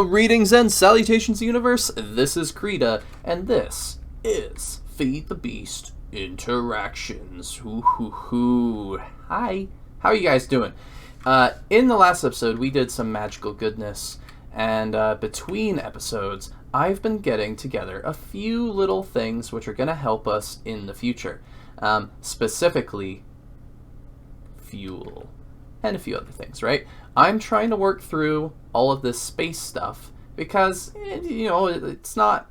Greetings and salutations, universe. This is Creeta, and this is Feed the Beast Interactions. Hi, how are you guys doing? In the last episode, we did some magical goodness, and between episodes, I've been getting together a few little things which are going to help us in the future. Specifically, fuel. And a few other things, right? I'm trying to work through all of this space stuff because, it's not...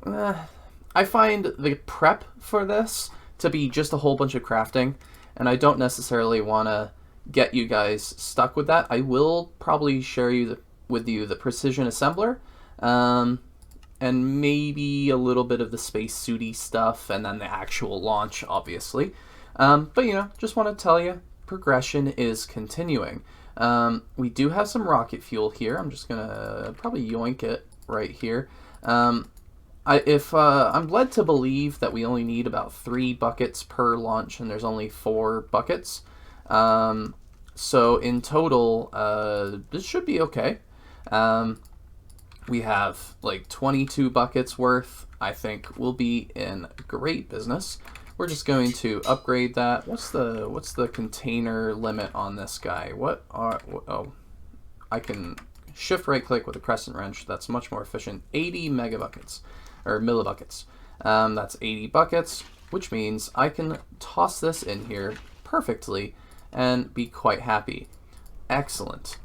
I find the prep for this to be just a whole bunch of crafting, and I don't necessarily want to get you guys stuck with that. I will probably share with you the precision assembler, and maybe a little bit of the space suity stuff, and then the actual launch, obviously. But, just want to tell you, progression is continuing. We do have some rocket fuel here. I'm just gonna probably yoink it right here. I'm led to believe that we only need about 3 buckets per launch, and there's only 4 buckets. So in total, this should be okay. We have like 22 buckets worth. I think we'll be in great business. We're just going to upgrade that. What's the container limit on this guy? I can shift right click with a crescent wrench. That's much more efficient. 80 megabuckets or millibuckets. That's 80 buckets, which means I can toss this in here perfectly and be quite happy. Excellent.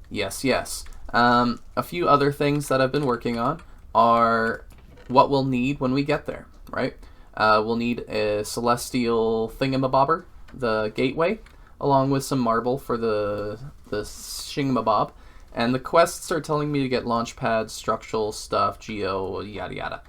Yes. A few other things that I've been working on are what we'll need when we get there, right? We'll need a celestial thingamabobber, the gateway, along with some marble for the shingamabob. And the quests are telling me to get launch pads, structural stuff, geo, yada yada.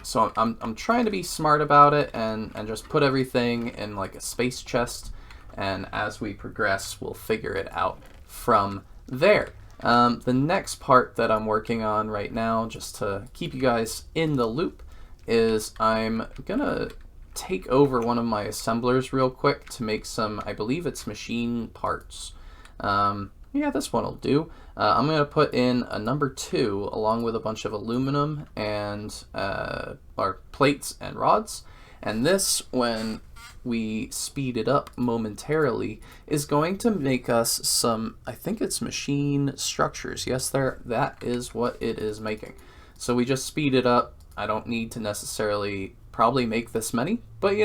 So I'm trying to be smart about it and just put everything in like a space chest. And as we progress, we'll figure it out from there. The next part that I'm working on right now, just to keep you guys in the loop, is I'm gonna take over one of my assemblers real quick to make some, I believe it's machine parts. Yeah, this one will do. I'm gonna put in a number 2 along with a bunch of aluminum and our plates and rods. And this, when we speed it up momentarily, is going to make us some, I think it's machine structures. Yes, that is what it is making. So we just speed it up. I don't need to necessarily probably make this many, but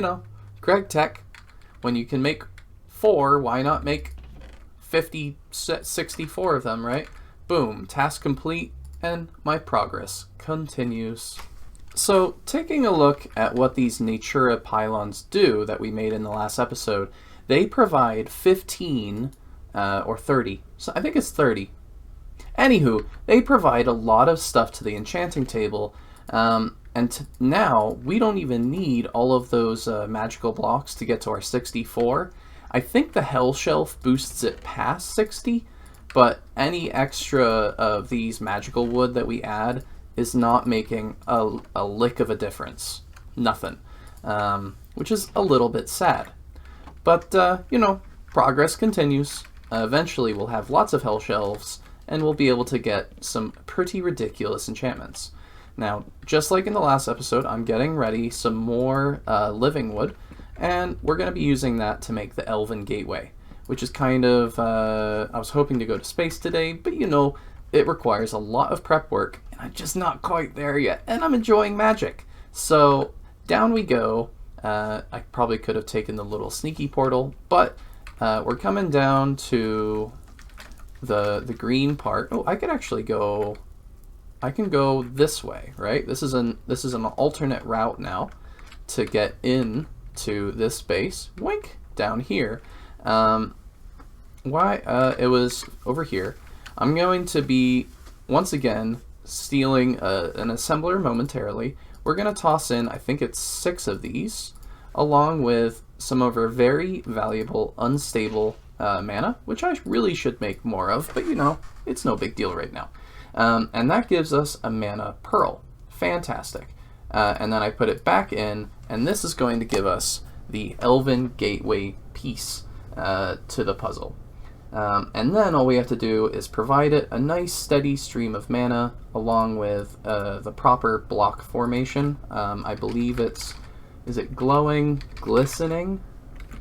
Greg Tech, when you can make 4, why not make 50, 64 of them, right? Boom, task complete, and my progress continues. So, taking a look at what these Natura pylons do that we made in the last episode, they provide 15 or 30, so I think it's 30. Anywho, they provide a lot of stuff to the enchanting table. Now we don't even need all of those magical blocks to get to our 64. I think the Hell Shelf boosts it past 60, but any extra of these magical wood that we add is not making a lick of a difference. Nothing. Which is a little bit sad. But, progress continues. Eventually we'll have lots of Hell Shelves, and we'll be able to get some pretty ridiculous enchantments. Now, just like in the last episode, I'm getting ready some more living wood, and we're going to be using that to make the Elven Gateway, which is kind of, I was hoping to go to space today, but it requires a lot of prep work, and I'm just not quite there yet, and I'm enjoying magic. So, down we go. I probably could have taken the little sneaky portal, but we're coming down to the green part. Oh, I could actually go... I can go this way, right? This is an alternate route now to get in to this base. Wink down here. It was over here. I'm going to be once again stealing an assembler momentarily. We're going to toss in, I think it's 6 of these, along with some of our very valuable unstable mana, which I really should make more of, but it's no big deal right now. And that gives us a mana pearl. Fantastic. And then I put it back in, and this is going to give us the Elven Gateway piece to the puzzle. And then all we have to do is provide it a nice steady stream of mana along with the proper block formation. I believe is it glowing, glistening,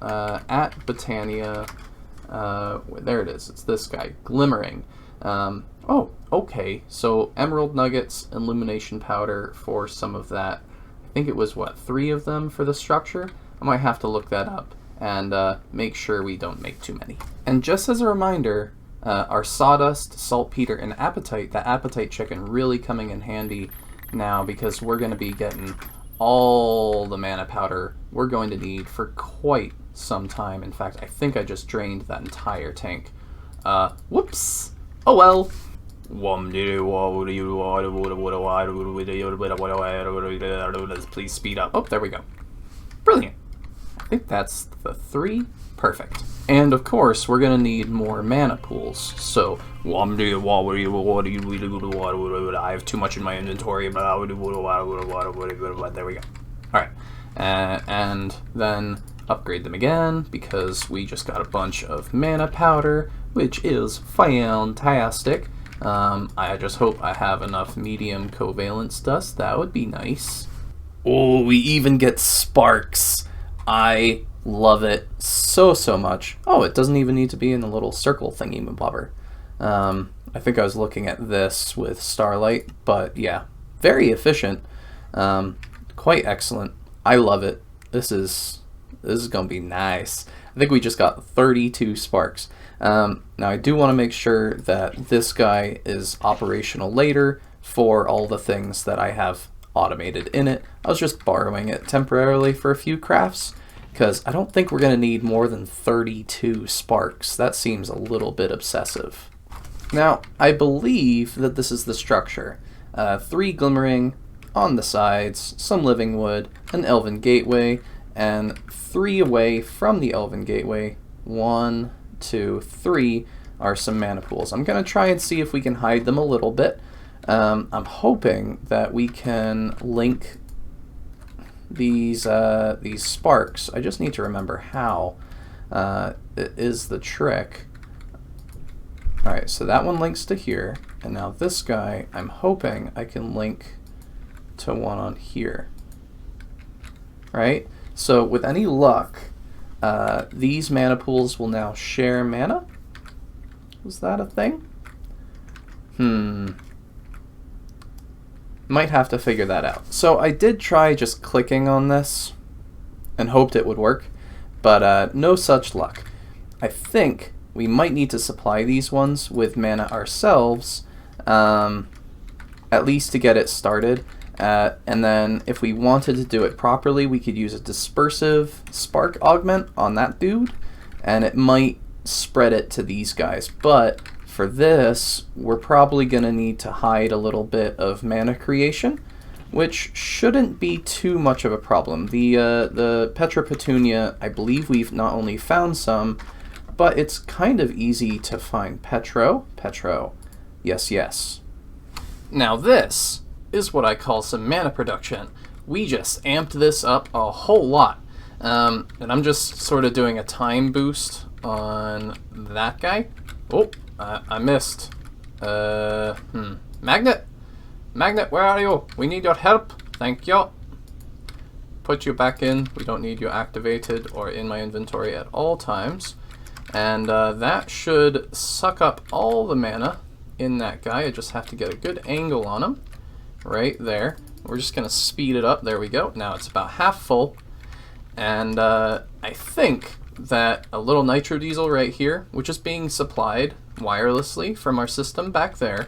at Botania, there it is, it's this guy, glimmering. Oh, okay, so emerald nuggets, illumination powder for some of that. I think it was, what, 3 of them for the structure? I might have to look that up and make sure we don't make too many. And just as a reminder, our sawdust, saltpeter, and appetite, that appetite chicken really coming in handy now because we're going to be getting all the mana powder we're going to need for quite some time. In fact, I think I just drained that entire tank. Whoops! Oh well! Please speed up. Oh, there we go. Brilliant. I think that's the 3. Perfect. And of course, we're going to need more mana pools. So, I have too much in my inventory. There we go. Alright. And then upgrade them again, because we just got a bunch of mana powder, which is fantastic. I just hope I have enough medium covalence dust. That would be nice. Oh, we even get sparks. I love it so much. Oh, it doesn't even need to be in the little circle thingy-mabobber. I think I was looking at this with Starlight, but yeah, very efficient. Quite excellent. I love it. This is gonna be nice. I think we just got 32 sparks. Now I do want to make sure that this guy is operational later for all the things that I have automated in it. I was just borrowing it temporarily for a few crafts because I don't think we're going to need more than 32 sparks. That seems a little bit obsessive. Now I believe that this is the structure. 3 glimmering on the sides, some living wood, an Elven Gateway, and 3 away from the Elven Gateway, 1, 2, 3 are some mana pools. I'm going to try and see if we can hide them a little bit. I'm hoping that we can link these sparks. I just need to remember how. It is the trick. Alright, so that one links to here, and now this guy, I'm hoping I can link to one on here. Right? So with any luck, these mana pools will now share mana? Was that a thing? Might have to figure that out. So I did try just clicking on this and hoped it would work, but no such luck. I think we might need to supply these ones with mana ourselves, at least to get it started. And then if we wanted to do it properly, we could use a dispersive spark augment on that dude, and it might spread it to these guys. But for this, we're probably going to need to hide a little bit of mana creation, which shouldn't be too much of a problem. The Petra Petunia, I believe we've not only found some, but it's kind of easy to find Petro. Yes. Now this is what I call some mana production. We just amped this up a whole lot. And I'm just sort of doing a time boost on that guy. Oh, I missed. Magnet, where are you? We need your help. Thank you. Put you back in. We don't need you activated or in my inventory at all times. And that should suck up all the mana in that guy. I just have to get a good angle on him. Right there. We're just going to speed it up. There we go. Now it's about half full. And I think that a little nitro diesel right here, which is being supplied wirelessly from our system back there.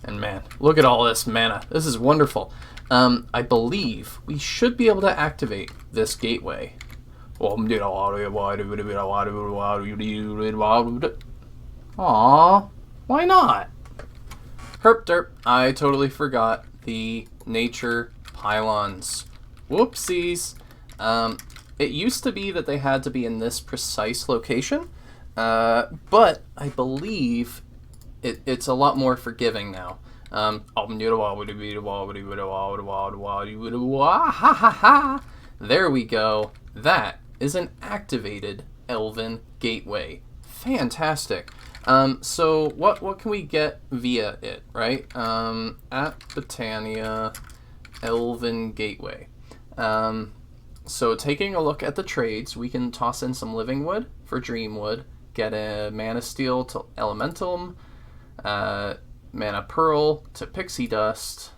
And man, look at all this mana. This is wonderful. I believe we should be able to activate this gateway. Aww, why not? Herp derp, I totally forgot the nature pylons. Whoopsies. It used to be that they had to be in this precise location, but I believe it's a lot more forgiving now. There we go. That is an activated Elven Gateway. fantastic. So what can we get via it, right? At Botania Elven Gateway. So taking a look at the trades, we can toss in some Living Wood for Dreamwood, get a Mana Steel to Elementalum, Mana Pearl to Pixie Dust,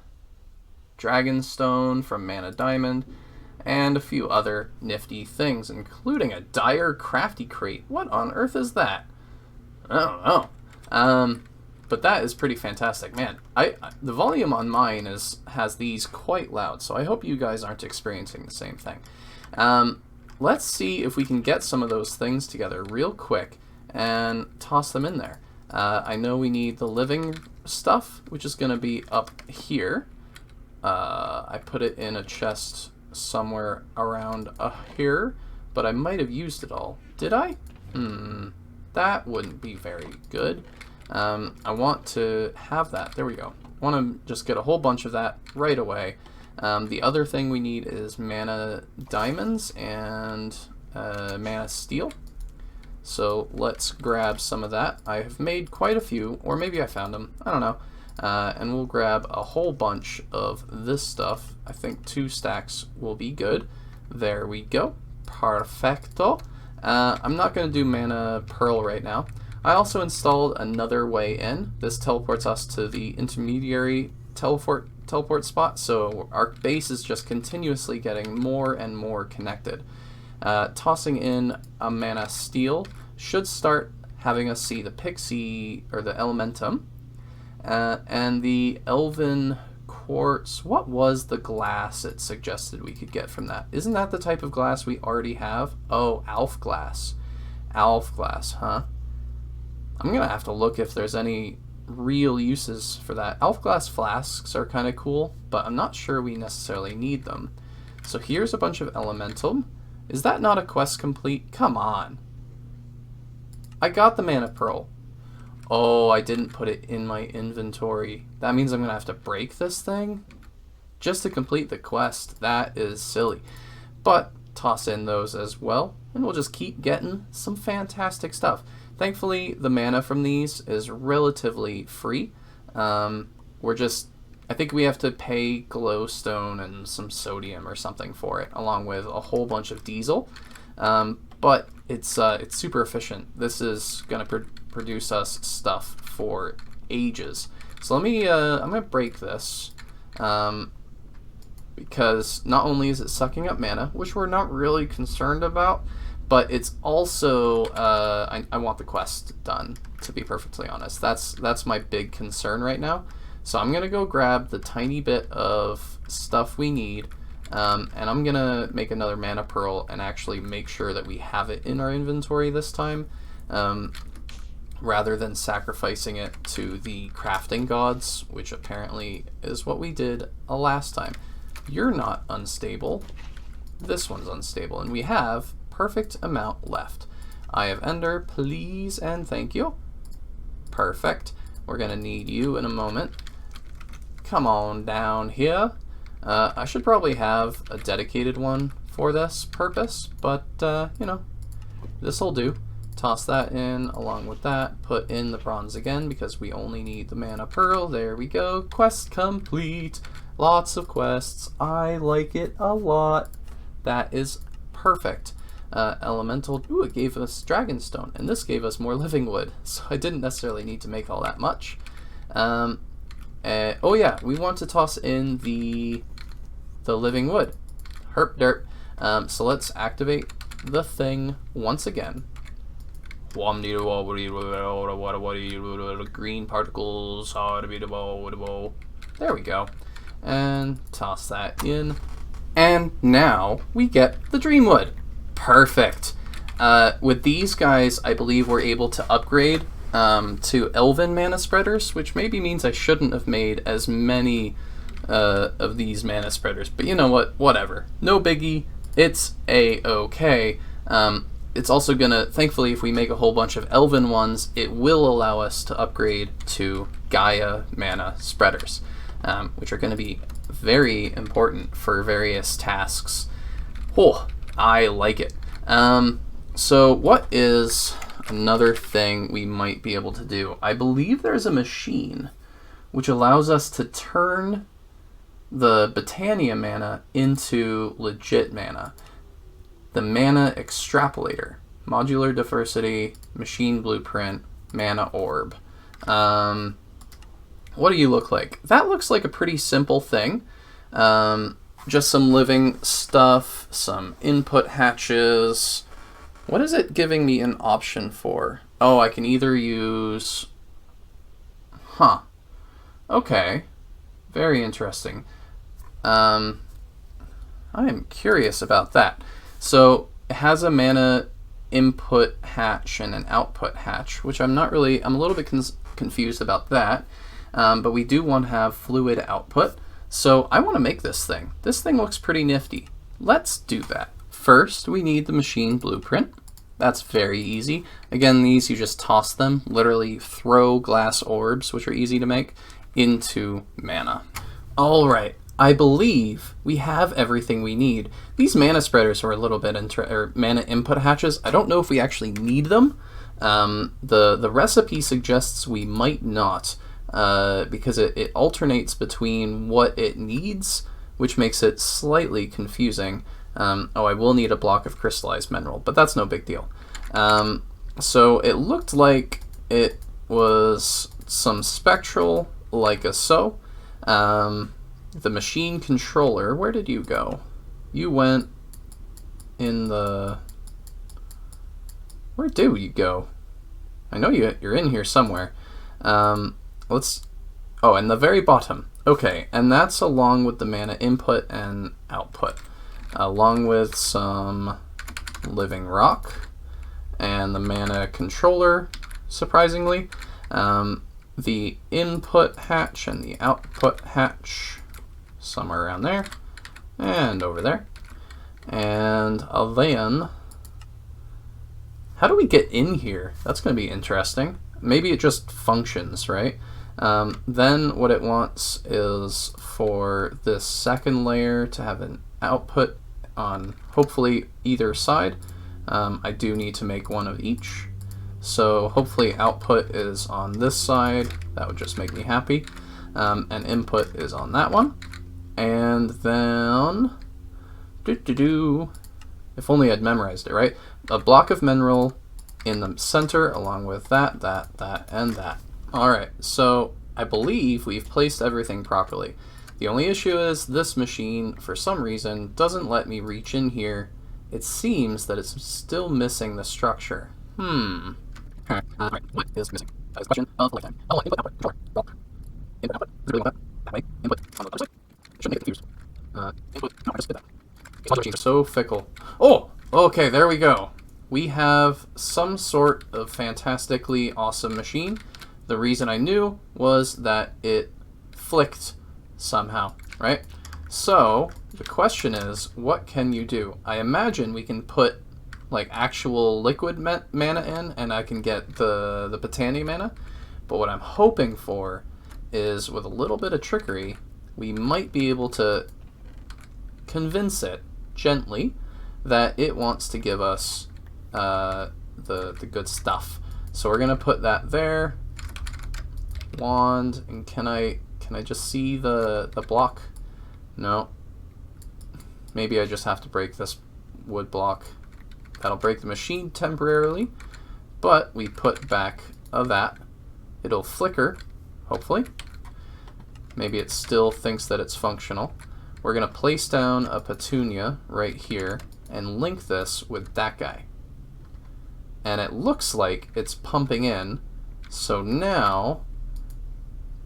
Dragonstone from Mana Diamond, and a few other nifty things, including a Dire Crafty Crate. What on earth is that? I don't know. But that is pretty fantastic. Man, the volume on mine has these quite loud, so I hope you guys aren't experiencing the same thing. Let's see if we can get some of those things together real quick and toss them in there. I know we need the living stuff, which is going to be up here. I put it in a chest somewhere around here, but I might have used it all. Did I? That wouldn't be very good. I want to have that. There we go. I want to just get a whole bunch of that right away. The other thing we need is Mana Diamonds and Mana Steel. So let's grab some of that. I have made quite a few, or maybe I found them. I don't know. And we'll grab a whole bunch of this stuff. I think 2 stacks will be good. There we go. Perfecto. I'm not going to do Mana Pearl right now. I also installed another way in. This teleports us to the intermediary teleport spot, so our base is just continuously getting more and more connected. Tossing in a Mana Steel should start having us see the Pixie, or the Elementum, and the Elven Quartz. What was the glass it suggested we could get from that? Isn't that the type of glass we already have? Oh, Alf Glass. Alf Glass, huh? I'm going to have to look if there's any real uses for that. Elf Glass flasks are kind of cool, but I'm not sure we necessarily need them. So here's a bunch of Elemental. Is that not a quest complete? Come on. I got the Mana Pearl. Oh, I didn't put it in my inventory. That means I'm going to have to break this thing just to complete the quest. That is silly. But toss in those as well, and we'll just keep getting some fantastic stuff. Thankfully, the mana from these is relatively free. I think we have to pay glowstone and some sodium or something for it, along with a whole bunch of diesel. But it's super efficient. This is going to produce us stuff for ages. So let me, I'm going to break this, because not only is it sucking up mana, which we're not really concerned about, but it's also, I want the quest done, to be perfectly honest. That's my big concern right now. So I'm going to go grab the tiny bit of stuff we need, and I'm going to make another Mana Pearl and actually make sure that we have it in our inventory this time, rather than sacrificing it to the crafting gods, which apparently is what we did last time. You're not unstable. This one's unstable, and we have perfect amount left. Eye of Ender, please and thank you. Perfect. We're gonna need you in a moment. Come on down here. I should probably have a dedicated one for this purpose, but you know, this'll do. Toss that in along with that. Put in the bronze again because we only need the Mana Pearl. There we go. Quest complete. Lots of quests. I like it a lot. That is perfect. Elemental. Ooh, it gave us Dragonstone, and this gave us more Living Wood, so I didn't necessarily need to make all that much. Oh yeah, we want to toss in the Living Wood. Herp derp. So let's activate the thing once again. Green particles. There we go. And toss that in. And now we get the Dreamwood. Perfect. With these guys, I believe we're able to upgrade to Elven Mana Spreaders, which maybe means I shouldn't have made as many of these Mana Spreaders. But you know what? Whatever. No biggie. It's a-okay. It's also gonna, thankfully, if we make a whole bunch of Elven ones, it will allow us to upgrade to Gaia Mana Spreaders, which are gonna be very important for various tasks. Oh, I like it. So what is another thing we might be able to do. I believe there's a machine which allows us to turn the Botania Mana into legit mana. The Mana Extrapolator. Modular Diversity, Machine Blueprint, Mana Orb. What do you look like? That looks like a pretty simple thing. Just some living stuff, some input hatches. What is it giving me an option for? Oh, I can either use... Huh. Okay. Very interesting. I am curious about that. So it has a mana input hatch and an output hatch, which I'm not really, I'm a little bit confused about that. But we do want to have fluid output. So I want to make this thing. This thing looks pretty nifty. Let's do that. First, we need the machine blueprint. That's very easy. Again, these, you just toss them, literally throw glass orbs, which are easy to make, into mana. All right, I believe we have everything we need. These mana spreaders are a little bit, or mana input hatches. I don't know if we actually need them. The recipe suggests we might not, because it alternates between what it needs, which makes it slightly confusing. Oh, I will need a block of crystallized mineral, but that's no big deal. So it looked like it was some spectral, like a so. The machine controller, where did you go? You went in the... Where do you go? I know you're in here somewhere. Let's... Oh, and the very bottom. Okay, and that's along with the mana input and output, along with some living rock and the mana controller, surprisingly. The input hatch and the output hatch, somewhere around there, and over there. And then, how do we get in here? That's going to be interesting. Maybe it just functions, right? Then what it wants is for this second layer to have an output on hopefully either side. I do need to make one of each. So hopefully output is on this side. That would just make me happy. And input is on that one. And then, if only I'd memorized it, right? A block of mineral in the center along with that, and that. All right, so I believe we've placed everything properly. The only issue is this machine, for some reason, doesn't let me reach in here. It seems that it's still missing the structure. Right, what is missing? That is the question of a lifetime. Oh, input, output, controller. Well, input, output. Is it really like that? That way. Input on the other side. Shouldn't get confused. Input, no, I just did that. These machines are so fickle. Oh, okay, there we go. We have some sort of fantastically awesome machine. The reason I knew was that it flicked somehow, right? So the question is, what can you do? I imagine we can put like actual liquid mana in, and I can get the Botania Mana. But what I'm hoping for is, with a little bit of trickery, we might be able to convince it gently that it wants to give us the good stuff. So we're gonna put that there. Wand, and can I just see the block? No. Maybe I just have to break this wood block. That'll break the machine temporarily, but we put back that. It'll flicker, hopefully. Maybe it still thinks that it's functional. We're gonna place down a petunia right here and link this with that guy. And it looks like it's pumping in. So now,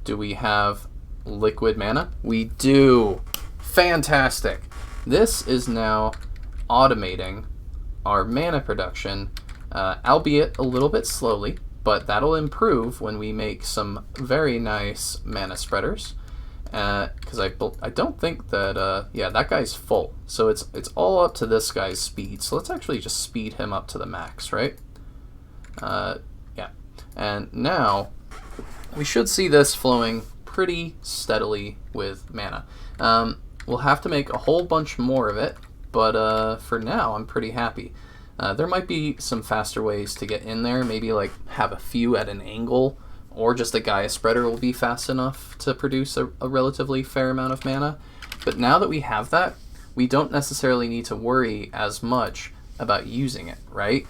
do we have liquid mana? We do. Fantastic. This is now automating our mana production, albeit a little bit slowly, but that'll improve when we make some very nice mana spreaders. Because I don't think that, yeah, that guy's full. So it's all up to this guy's speed. So let's actually just speed him up to the max, right? Yeah. And now, we should see this flowing pretty steadily with mana. We'll have to make a whole bunch more of it, but for now, I'm pretty happy. There might be some faster ways to get in there, maybe like have a few at an angle, or just a Gaia spreader will be fast enough to produce a relatively fair amount of mana. But now that we have that, we don't necessarily need to worry as much about using it, right?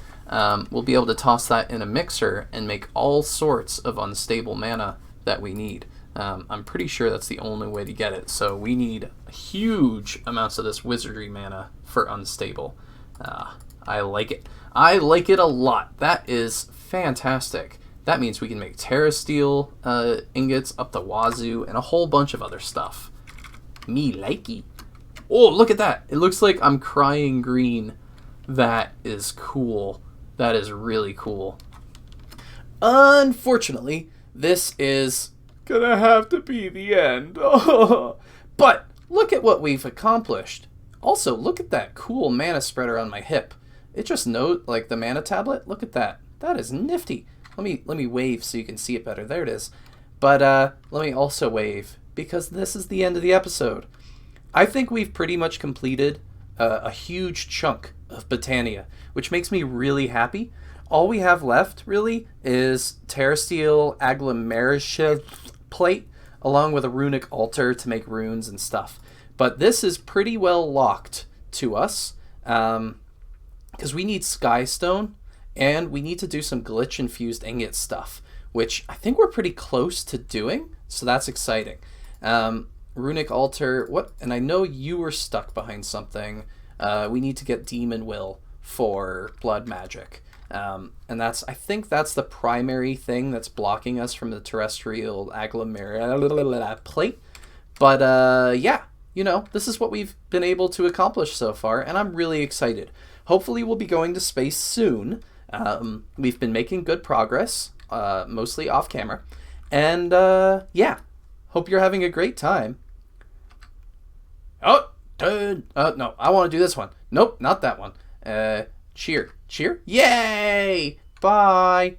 We'll be able to toss that in a mixer and make all sorts of unstable mana that we need. I'm pretty sure that's the only way to get it. So we need huge amounts of this Wizardy Mana for unstable. I like it. I like it a lot. That is fantastic. That means we can make Terra Steel ingots up the wazoo and a whole bunch of other stuff. Me likey. Oh, look at that. It looks like I'm crying green. That is cool. That is really cool. Unfortunately, this is gonna have to be the end. But look at what we've accomplished. Also, look at that cool mana spreader on my hip. It just like the mana tablet. Look at that. That is nifty. Let me wave so you can see it better. There it is. But let me also wave because this is the end of the episode. I think we've pretty much completed a huge chunk of Botania, which makes me really happy. All we have left, really, is Terra Steel Agglomeration Plate, along with a runic altar to make runes and stuff. But this is pretty well locked to us, because we need Skystone, and we need to do some glitch-infused ingot stuff, which I think we're pretty close to doing, so that's exciting. Runic altar, what? And I know you were stuck behind something. We need to get Demon Will for blood magic. And I think that's the primary thing that's blocking us from the terrestrial agglomeration plate. But yeah, this is what we've been able to accomplish so far, and I'm really excited. Hopefully we'll be going to space soon. We've been making good progress, mostly off camera. And yeah, hope you're having a great time. Oh, no, I want to do this one. Nope, not that one. Cheer. Yay! Bye.